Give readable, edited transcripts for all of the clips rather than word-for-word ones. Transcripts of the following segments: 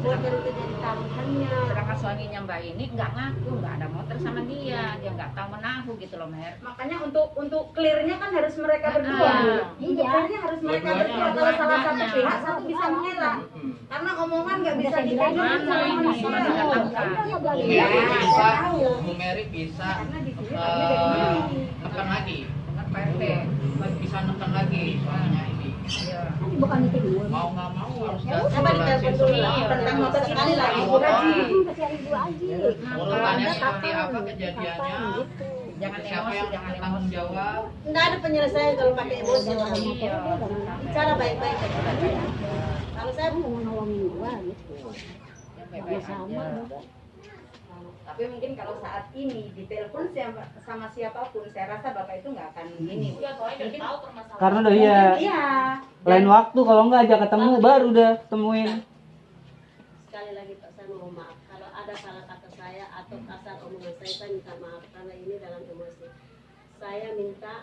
motor itu jadi taruhannya. Sedangkan suaminya Mbak ini nggak ngaku, nggak ada motor sama dia nggak tahu menahu gitu loh Mer. Makanya untuk clearnya kan harus mereka berdua. Untuk clearnya harus mereka berdua. Kalau salah satu pihak satu bisa mengelak. Karena omongan nggak bisa dipegang sama manusia. Iya, bisa, Bu Mary bisa neken lagi. Dengan Pak RT. Bisa neken lagi soalnya ini. Bukan itu dulu. Mau nggak mau harus Coba ditelepon dulu Tentang motor sekali lagi. Kasih Ibu aja. urutannya seperti apa kejadiannya, Jangan siapa emosi, yang jangan bertanggung emosi. jawab. Nggak ada penyelesaian kalau pakai emosi. Iya. Bicara baik-baik aja. Kalau saya mau nolongin gua gitu. Baik-baik aja. Tapi mungkin kalau saat ini ditelepon sama siapapun, saya rasa bapak itu nggak akan ini. Mungkin Karena udah iya. Iya. Lain waktu kalau enggak ajak ketemu baru udah temuin. Sekali lagi Pak, saya mohon maaf kalau ada salah kata saya atau kasar omongan saya minta maaf karena ini dalam emosi. Saya minta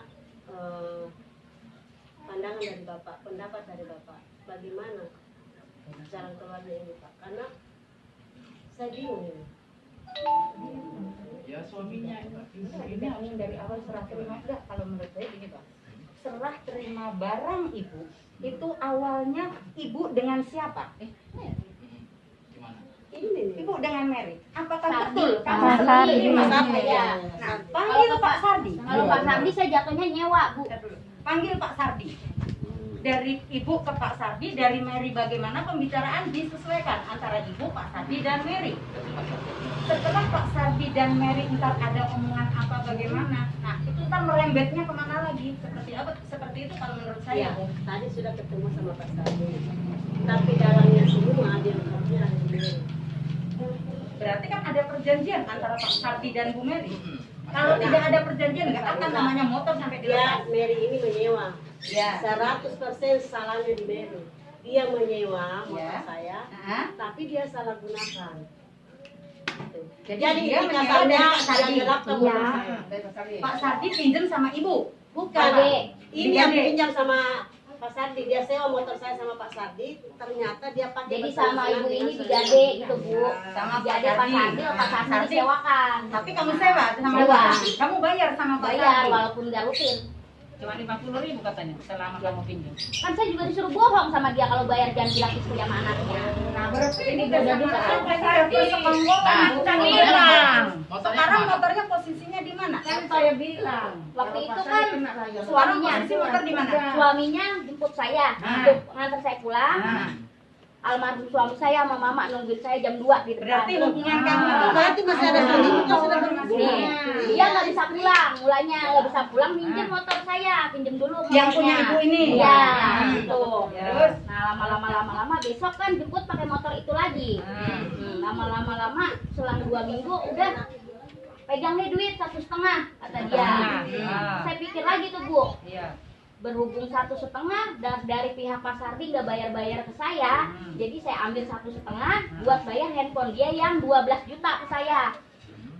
pandangan dari Bapak, pendapat dari Bapak. Bagaimana jalan keluarnya ini Pak? Karena saya bingung ini. Ya suaminya ini harus dari awal serah terima. Enggak, kalau menurut saya gini Pak, serah terima barang ibu itu awalnya ibu dengan siapa? gimana? Ini Ibu dengan Mary. Apakah Sardi. betul? Pak Sardi. Mas Pak Sardi. Sardi, ya. Nah, panggil Pak Sardi. Kalau Pak Sardi saya jatuhnya nyewa Bu. Panggil Pak Sardi. Dari ibu ke Pak Sardi, dari Mary bagaimana pembicaraan disesuaikan antara ibu, Pak Sardi dan Mary. Setelah Pak Sardi dan Mary entar ada omongan apa bagaimana, nah itu ntar merembetnya kemana lagi? Seperti apa? Seperti itu kalau menurut saya. Iya, tadi sudah ketemu sama Pak Sardi. Tapi dalamnya semua dia harusnya ada di Mary. Berarti kan ada perjanjian antara Pak Sardi dan Bu Mary. Kalau tidak ada perjanjian nggak akan namanya motor sampai dilepas. Dia Mary ini menyewa. Ya. 100% salahnya di Mary. Dia menyewa motor Ya. saya, Hah? tapi dia salah gunakan. Jadi Jadi dia menyewa kasarnya dari Pak dia Sardi. gelapkan motor saya. Pak Sardi pinjam sama ibu. Bukan, Adik. ini yang pinjam sama Pak Sardi. Dia sewa motor saya sama Pak Sardi. Ternyata dia pakai. Jadi bersama sama ibu ini dengan digade gitu Bu. Sama Pak Digade Pak Sardi. Sardi, Pak Sardi Sardi. disewakan. Tapi kamu sewa sama Sewa. Pak Sardi. Kamu bayar sama Pak Bayar Sardi. walaupun nggak rutin. Cuma 50.000 katanya selama kamu pinjam. Kan saya juga disuruh bohong sama dia kalau bayar jangan bilang istri sama anaknya. Nah, berarti ini udah sama Pak Sardi Nah, sekongkolan. Kan bilang. Motornya Sekarang kemana? motornya posisinya di mana? Kan saya bilang. Waktu itu kan Sekarang posisi motor di mana? suaminya jemput saya Nah. untuk ngantar saya pulang. Nah, Almarhum suami saya sama mama nungguin saya jam 2 di depan. berarti hubungan kamu itu Berarti masih ada suami kita sudah berhubungan. Dia nggak bisa pulang, mulanya nggak bisa pulang minjem motor saya, pinjem dulu yang punya motornya. ibu ini. Iya, Nah, gitu. Terus? Nah lama-lama besok kan jemput pakai motor itu lagi. Lama-lama selang 2 minggu udah pegang nih duit 1,5 kata dia. Saya pikir lagi tuh Bu, Iya. berhubung 1,5 dari pihak Pak Sardi nggak bayar ke saya, jadi saya ambil 1,5 buat bayar handphone dia yang 12 juta ke saya.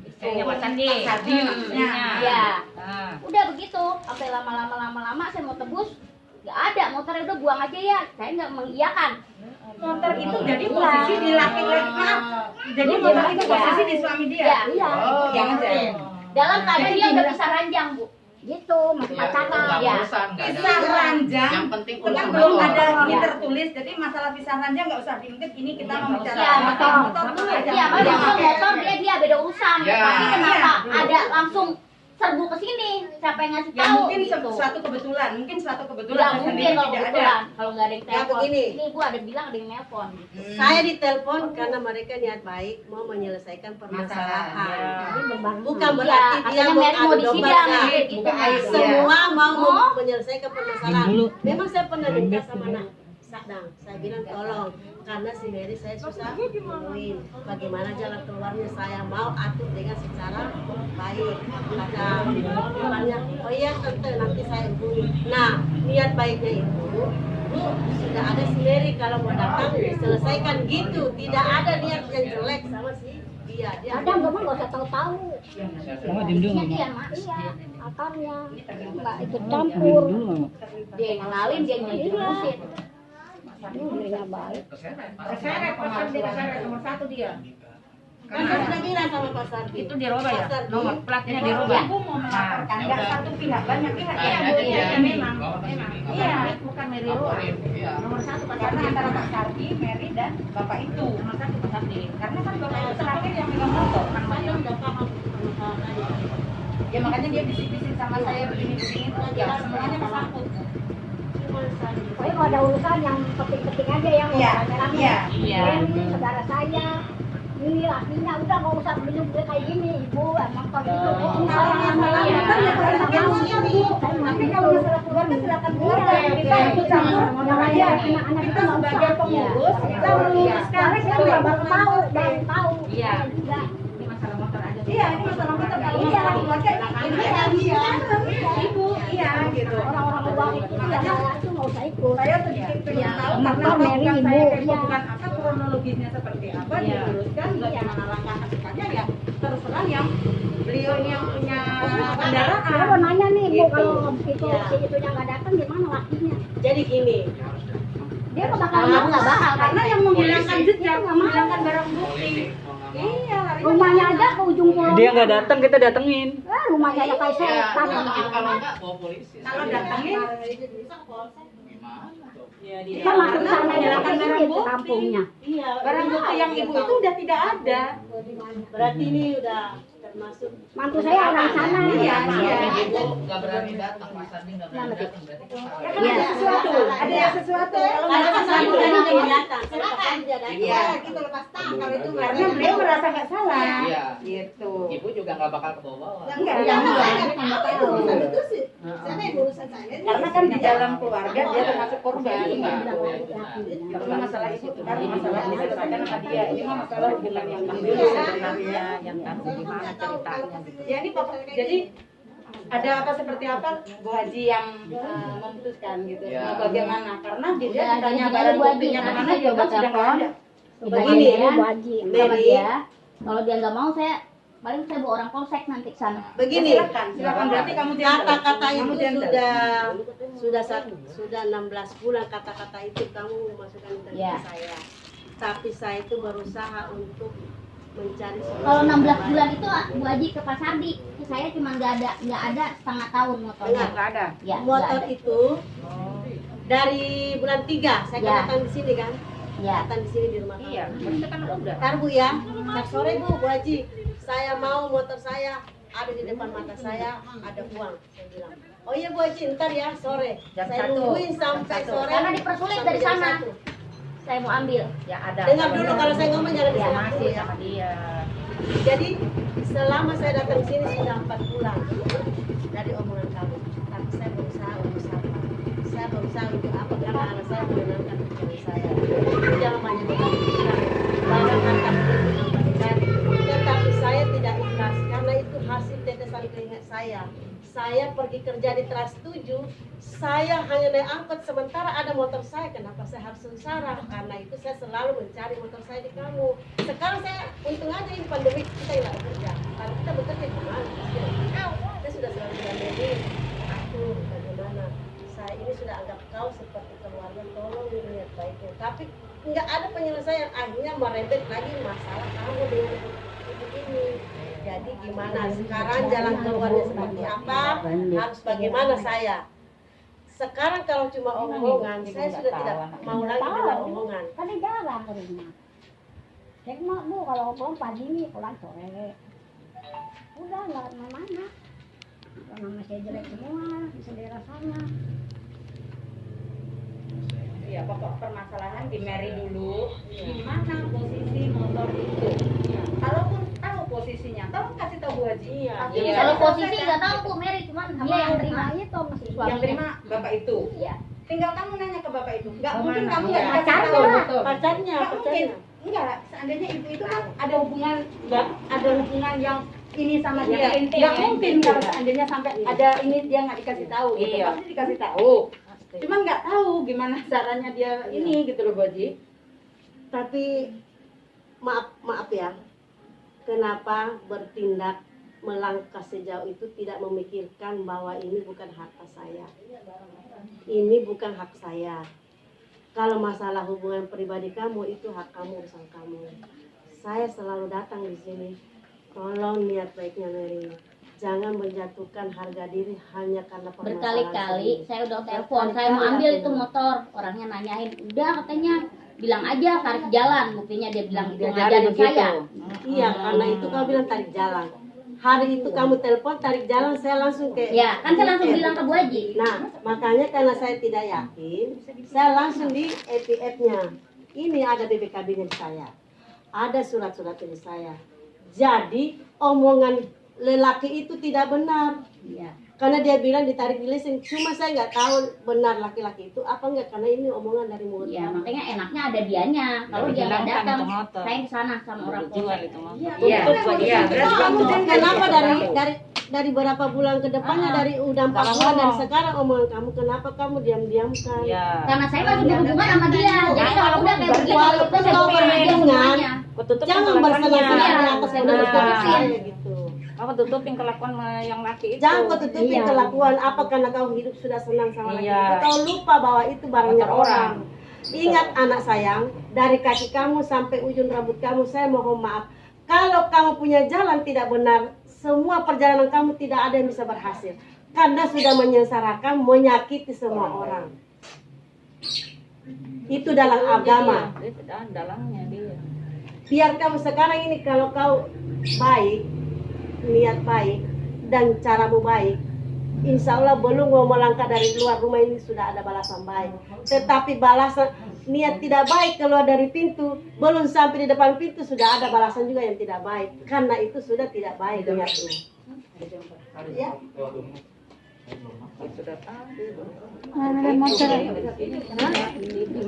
Istrinya Pak Sardi. Pak Sardi maksudnya. Iya. Ah. Udah begitu, sampai lama-lama saya mau tebus, nggak ada, motornya udah buang aja ya. Saya nggak mengiyakan. Motor itu jadi posisi di laki-laki. Maaf. Jadi motor itu posisi di suami dia. Iya. Oh, jangan jangan. Dalam keadaan dia udah bisa ranjang Bu. Gitu, masih Iya, pacaran. nggak Ya. urusan, nggak ada Pisah urusan. ranjang. Yang penting Itu kan urusan belum motor. ada ini Ya. tertulis, jadi masalah pisah ranjang nggak usah diungkit. Ini kita Iya, membicarakan Iya, motor dulu aja. Iya, Iya, kalau oke. motor dia beda urusan. Ya. Tapi kenapa Iya. ada langsung serbu ke sini? Siapa yang ngasih Ya tahu? mungkin gitu. suatu kebetulan, mungkin suatu kebetulan. Ya saya mungkin sendiri kalau tidak kebetulan, kalau nggak ada yang Ya, telepon. begini. Ini Bu ada bilang ada yang nelpon. Saya ditelepon karena mereka niat baik mau menyelesaikan permasalahan. Bukan berarti Ya, dia katanya mau Mary mau adu domba. disidang, Nah, gitu. buka aib. semua mau Oh. menyelesaikan permasalahan. Memang saya pernah minta sama anak Sadang, saya bilang tolong karena si Mary saya susah nemuin bagaimana jalan keluarnya, saya mau atur dengan secara baik. Kata depannya, oh iya tante nanti saya hubungi. Nah niat baiknya itu Bu, sudah ada si Mary kalau mau datang diselesaikan gitu, tidak ada niat yang jelek sama si dia. Kadang gue mah nggak usah tahu-tahu. Mama diem dulu, Iya, Mama. iya, Mak. Iya, akarnya nggak ikut campur. Diem dulu, Mama. Dia yang ngenalin, dia yang ngejurusin. Sardi. Dirinya baik. Keseret, Pak. Keseret, Pak Sardi keseret nomor 1 dia. Kan saya sudah bilang sama Pak Sardi. Itu dirubah ya? Pak Sardi, Nomor platnya Kalau dirubah. ibu mau melaporkan, Ya nggak udah. satu pihak, banyak pihak. Nah, Iya, jadi Bu, ya, iya, memang. bawa ke sini. Iya, Bukan Mary Roa. Laporin, iya. nomor 1 Pak Sardi antara Pak Sardi, Mary dan Bapak itu. Nomor 1 Pak Sardi. Karena kan Bapak itu terakhir yang megang motor. Kan saya udah paham sama tadi. ya makanya dia bisik-bisik sama saya begini-begini itu aja. Semuanya bersangkut. Cuma saya Pokoknya kalau ada urusan yang penting-penting aja yang Iya, rame-rame. iya. Iya. Ini saudara saya, ini lakinya udah nggak usah beli kayak gini, ibu emang kalau gitu. Kalau masalah Iya. motor ya kalau sama motor Bu. Tapi kalau masalah keluarga silakan keluarga. Kita ikut campur Yang aja aja. anak-anak Kita itu nggak sebagai usah. pengurus, kita meluruskan. Karena saya juga baru tahu, Iya. Saya juga. Ini masalah motor aja. Iya, ini masalah motor. Kalau Iya. masalah keluarga, ini yang dia. Ibu, iya gitu. Orang-orang luar itu saya itu nggak usah ikut. Saya sedikit pengen tahu Motor karena Mary bukan ibu, saya kepo, iya. bukan apa kronologisnya seperti apa Iya. diluruskan bagaimana langkah ke depannya ya terus terang yang beliau ini yang punya Saya kendaraan. mau nanya nih bu, Gitu. kalau itu Iya. si itunya nggak datang gimana lakinya? jadi gini. Dia nggak bakal mau, nggak bakal. Karena yang menghilangkan Polisi. jejak, menghilangkan barang bukti. Politik, mau nggak mau. Iya, hari ini Rumahnya aja ke ujung pulau. Dia nggak datang, kita datengin. Rumahnya aja kayak Ya, setan. kalau enggak bawa polisi. kalau datangin Gimana tuh? Kita masuk sana menghilangkan ke barang sini ke bukti. kampungnya. Iya, Barang bukti yang ibu itu udah tidak ada. berarti ini udah termasuk Mantu saya orang sana. Iya, Kalau iya. ibu nggak berani datang, Mas Andi nggak berani datang, berarti kan salah. Ya kan ada sesuatu, ada yang sesuatu. kalau Pak Sardi tadi jangan datang. Saya Pak Sardi dia datang. Iya, gitu lepas tangan kalau itu Karena beliau merasa nggak salah. Iya. Gitu. Ibu juga nggak bakal ke bawah-bawah. Enggak, Iya, enggak. itu urusan itu sih. Saya yang urusan saya. Karena kan di dalam keluarga dia termasuk korban. Iya. Karena masalah itu kan masalah diselesaikan sama dia. Ini mah masalah hubungan yang dulu sebenarnya. Yang tahu gimana ceritanya. Ya ini pokok jadi ada apa seperti apa Bu Haji yang memutuskan gitu. Ya. Mau bagaimana? Karena dia Udah, ditanya jadi barang Bu Haji, buktinya nanti kemana saya dia coba kan sudah nggak telepon. ada. Begini, Bu Haji. Sama Mary, dia. Kalau dia nggak mau saya paling saya bawa orang polsek nanti ke sana. begini. Silakan, silakan berarti kamu jangan Kata-kata kamu itu jangan. sudah 16 bulan kata-kata itu kamu masukkan ke Ya. saya. Tapi saya itu berusaha untuk mencari solusi. Kalau 16 bulan itu Bu Haji ke Pak Sardi, saya cuma nggak ada setengah tahun motornya. Enggak. ada. Ya, nggak Motor ada. itu dari bulan 3 saya kan Ya. datang di sini kan. Ya. Datang di sini di rumah kamu. Iya, berarti kan udah. Ntar Bu ya, ntar sore Bu Haji, saya mau motor saya ada di depan mata saya, ada uang. Saya bilang, oh iya Bu Haji, ntar ya sore. Jam Saya 1. nungguin sampai Jam 1. sore. Karena dipersulit sampai dari jam sana. 1. Saya mau ambil. Ya ada. Dengar dulu kalau saya ngomong jangan Ya, disenang dulu masih ya. sama dia. Jadi selama saya datang di sini sudah 4 bulan dari omongan kamu. Tapi saya berusaha untuk sabar. Saya berusaha untuk apa? Karena anak saya menyenangkan pikiran saya. Jangan banyak berpikiran. Barang harta itu kembalikan. Tetapi saya tidak ikhlas karena itu hasil tetesan keringat saya. Saya pergi kerja di Trans 7, saya hanya naik angkot sementara ada motor saya. Kenapa saya harus sengsara? Karena itu saya selalu mencari motor saya di kamu. Sekarang saya untung aja ini pandemi kita tidak bekerja. Kalau kita bekerja gimana? Saya sudah selalu bilang Mary, aku bagaimana? Saya ini sudah anggap kau seperti keluarga, tolong lihat baiknya. Tapi nggak ada penyelesaian, akhirnya merembet lagi masalah kamu dengan ibu ini. Jadi gimana sekarang jalan keluarnya seperti apa? Harus bagaimana saya? Sekarang kalau cuma omongan, saya sudah tidak mau lagi dengar omongan. Kan dia jarang ke rumah. Saya mau bu kalau pulang pagi pulang sore. Udah nggak kemana-mana. Nama saya jelek semua di daerah sana. Ya pokok permasalahan di Mary dulu. Di mana posisi motor itu? Kalaupun tahu posisinya, tolong kasih tahu Bu Haji. Iya. Tapi Iya. Kalau bisa posisi selesaikan. nggak tahu Bu Mary, cuman dia yang terima. Itu masih Yang Suaminya. terima bapak itu. Iya. Tinggal kamu nanya ke bapak itu. Nggak Kemana? mungkin kamu Iya. nggak kasih Pacarnya tahu. lah. Pacarnya, Nggak mungkin. pacarnya. Enggak, seandainya ibu itu kan ada hubungan, ada hubungan yang ini sama Yang dia. intim, Nggak yang mungkin intim. kalau seandainya sampai ada ini dia nggak dikasih tahu. Gitu. Iya. Pasti dikasih tahu. Cuman nggak tahu gimana caranya dia ini gitu loh Bu Haji. Tapi maaf ya, kenapa bertindak melangkah sejauh itu tidak memikirkan bahwa ini bukan harta saya, ini bukan hak saya. Kalau masalah hubungan pribadi kamu itu hak kamu, urusan kamu. Saya selalu datang di sini. Tolong niat baiknya Mary. Jangan menjatuhkan harga diri hanya karena permasalahan. Berkali-kali sendiri. saya udah telepon, saya mau ambil itu motor. Orangnya nanyain, udah katanya bilang aja tarik jalan. Buktinya dia bilang itu ngajarin saya. Iya, karena itu kamu bilang tarik jalan. Hari itu kamu telepon tarik jalan, saya langsung ke Ya, kan saya langsung bilang ke Bu Haji. Nah, makanya karena saya tidak yakin, saya langsung di EPF-nya. Ini ada BPKB-nya di saya. Ada surat-suratnya di saya. Jadi, omongan lelaki itu tidak benar. Iya. Karena dia bilang ditarik di leasing. Cuma saya nggak tahu benar laki-laki itu apa enggak. Karena ini omongan dari mulut. Ya, makanya enaknya ada dianya. Kalau dia nggak datang, saya di sana sama orang tua. Iya. Iya. Kamu kenapa dari berapa bulan ke depannya, dari udah 4 bulan dari sekarang omongan kamu, kenapa kamu diam-diamkan? Karena saya lagi berhubungan sama dia. Jadi kalau udah kayak begini, Walaupun itu saya kau bilang aja berhubungan, semuanya. jangan bersenang-senang di Iya, atas saya penderitaan tutupin. saya gitu. Kamu tutupin kelakuan yang laki itu. Jangan kau tutupin kelakuan apa karena kau hidup sudah senang sama laki itu. Kau lupa bahwa itu barangnya orang. Ingat anak sayang, dari kaki kamu sampai ujung rambut kamu, saya mohon maaf. Kalau kamu punya jalan tidak benar, semua perjalanan kamu tidak ada yang bisa berhasil. Karena sudah menyengsarakan, menyakiti semua orang. Itu dalam agama. Dalamnya dia. Biar kamu sekarang ini kalau kau baik, niat baik, dan caramu baik, insya Allah belum mau melangkah dari luar rumah ini sudah ada balasan baik. Tetapi balasan niat tidak baik keluar dari pintu, belum sampai di depan pintu sudah ada balasan juga yang tidak baik. Karena itu sudah tidak baik niatnya. Ya. Sudah tahu. Ada motor.